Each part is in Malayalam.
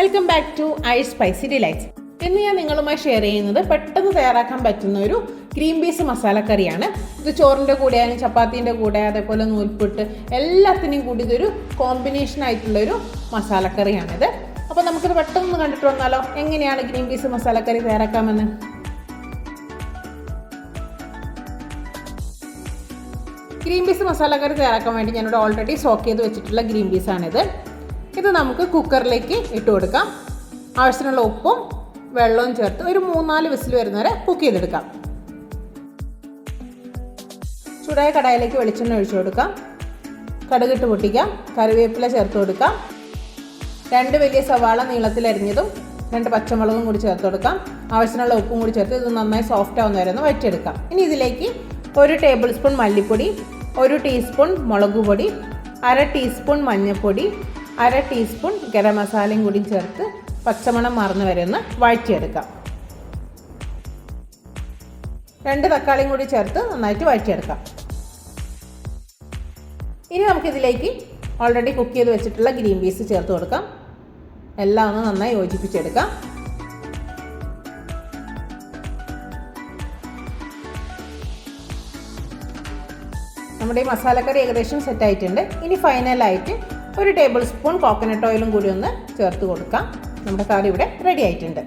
Welcome back to I spicy delights. ഇന്ന് ഞാൻ നിങ്ങളുമായി ഷെയർ ചെയ്യുന്നത് പെട്ടെന്ന് തയ്യാറാക്കാൻ പറ്റുന്ന ഒരു ഗ്രീൻ പീസ് മസാലക്കറിയാണ്. ഇത് ചോറിൻ്റെ കൂടെ ആയാലും ചപ്പാത്തീൻ്റെ കൂടെ അതേപോലെ നൂൽപുട്ട് എല്ലാത്തിനെയും കൂടി ഇതൊരു കോമ്പിനേഷൻ ആയിട്ടുള്ളൊരു മസാലക്കറിയാണിത്. അപ്പോൾ നമുക്കിത് പെട്ടെന്ന് കണ്ടിട്ട് വന്നാലോ എങ്ങനെയാണ് ഗ്രീൻ പീസ് മസാലക്കറി തയ്യാറാക്കാമെന്ന്. ഗ്രീൻ പീസ് മസാലക്കറി തയ്യാറാക്കാൻ വേണ്ടി ഞാനിവിടെ ഓൾറെഡി സോക്ക് ചെയ്ത് വെച്ചിട്ടുള്ള ഗ്രീൻ പീസാണിത്. ഇത് നമുക്ക് കുക്കറിലേക്ക് ഇട്ട് കൊടുക്കാം. ആവശ്യത്തിനുള്ള ഉപ്പും വെള്ളവും ചേർത്ത് ഒരു 3-4 വിസിൽ വരുന്നവരെ കുക്ക് ചെയ്തെടുക്കാം. ചൂടായ കടായിലേക്ക് വെളിച്ചെണ്ണ ഒഴിച്ചു കൊടുക്കാം. കടുകിട്ട് പൊട്ടിക്കാം. കറിവേപ്പില ചേർത്ത് കൊടുക്കാം. 2 വലിയ സവാള നീളത്തിലരിഞ്ഞതും 2 പച്ചമുളകും കൂടി ചേർത്ത് കൊടുക്കാം. ആവശ്യത്തിനുള്ള ഉപ്പും കൂടി ചേർത്ത് ഇത് നന്നായി സോഫ്റ്റ് ആവുന്ന വരെ ഒന്ന് വഴറ്റിയെടുക്കാം. ഇനി ഇതിലേക്ക് 1 ടേബിൾ സ്പൂൺ മല്ലിപ്പൊടി, 1 ടീസ്പൂൺ മുളക് പൊടി, 1/2 ടീസ്പൂൺ മഞ്ഞൾപ്പൊടി, 1/2 ടീസ്പൂൺ ഗരം മസാലയും കൂടി ചേർത്ത് പച്ചമണം മാറുന്ന വരെ ഒന്ന് വഴറ്റിയെടുക്കാം. 2 തക്കാളിയും കൂടി ചേർത്ത് നന്നായിട്ട് വഴറ്റിയെടുക്കാം. ഇനി നമുക്കിതിലേക്ക് ഓൾറെഡി കുക്ക് ചെയ്ത് വെച്ചിട്ടുള്ള ഗ്രീൻ പീസ് ചേർത്ത് കൊടുക്കാം. എല്ലാം ഒന്ന് നന്നായി യോജിപ്പിച്ചെടുക്കാം. നമ്മുടെ ഈ മസാലക്കറി ഏകദേശം സെറ്റ് ആയിട്ടുണ്ട്. ഇനി ഫൈനലായിട്ട് 1 ടേബിൾ സ്പൂൺ കോക്കനട്ട് ഓയിലും കൂടി ഒന്ന് ചേർത്ത് കൊടുക്കാം. നമ്മുടെ കറി ഇവിടെ റെഡി ആയിട്ടുണ്ട്.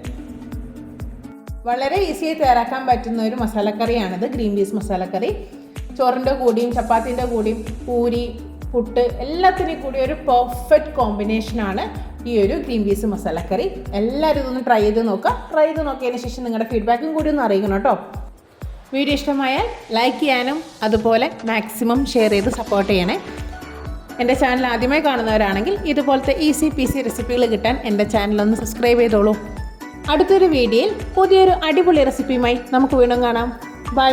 വളരെ ഈസിയായി തയ്യാറാക്കാൻ പറ്റുന്ന ഒരു മസാലക്കറിയാണിത്, ഗ്രീൻ പീസ് മസാലക്കറി. ചോറിൻ്റെ കൂടിയും ചപ്പാത്തിൻ്റെ കൂടിയും പൂരി, പുട്ട് എല്ലാത്തിനും കൂടി ഒരു പെർഫെക്റ്റ് കോമ്പിനേഷനാണ് ഈ ഒരു ഗ്രീൻ പീസ് മസാലക്കറി. എല്ലാവരും ഇതൊന്ന് ട്രൈ ചെയ്ത് നോക്കുക. ട്രൈ ചെയ്ത് നോക്കിയതിന് ശേഷം നിങ്ങളുടെ ഫീഡ്ബാക്കും കൂടി ഒന്ന് അറിയിക്കണം കേട്ടോ. വീഡിയോ ഇഷ്ടമായാൽ ലൈക്ക് ചെയ്യാനും അതുപോലെ മാക്സിമം ഷെയർ ചെയ്ത് സപ്പോർട്ട് ചെയ്യണേ. എൻ്റെ ചാനൽ ആദ്യമായി കാണുന്നവരാണെങ്കിൽ ഇതുപോലത്തെ ഈസി പീസി റെസിപ്പികൾ കിട്ടാൻ എൻ്റെ ചാനലൊന്ന് സബ്സ്ക്രൈബ് ചെയ്തോളൂ. അടുത്തൊരു വീഡിയോയിൽ പുതിയൊരു അടിപൊളി റെസിപ്പിയുമായി നമുക്ക് വീണ്ടും കാണാം. ബൈ.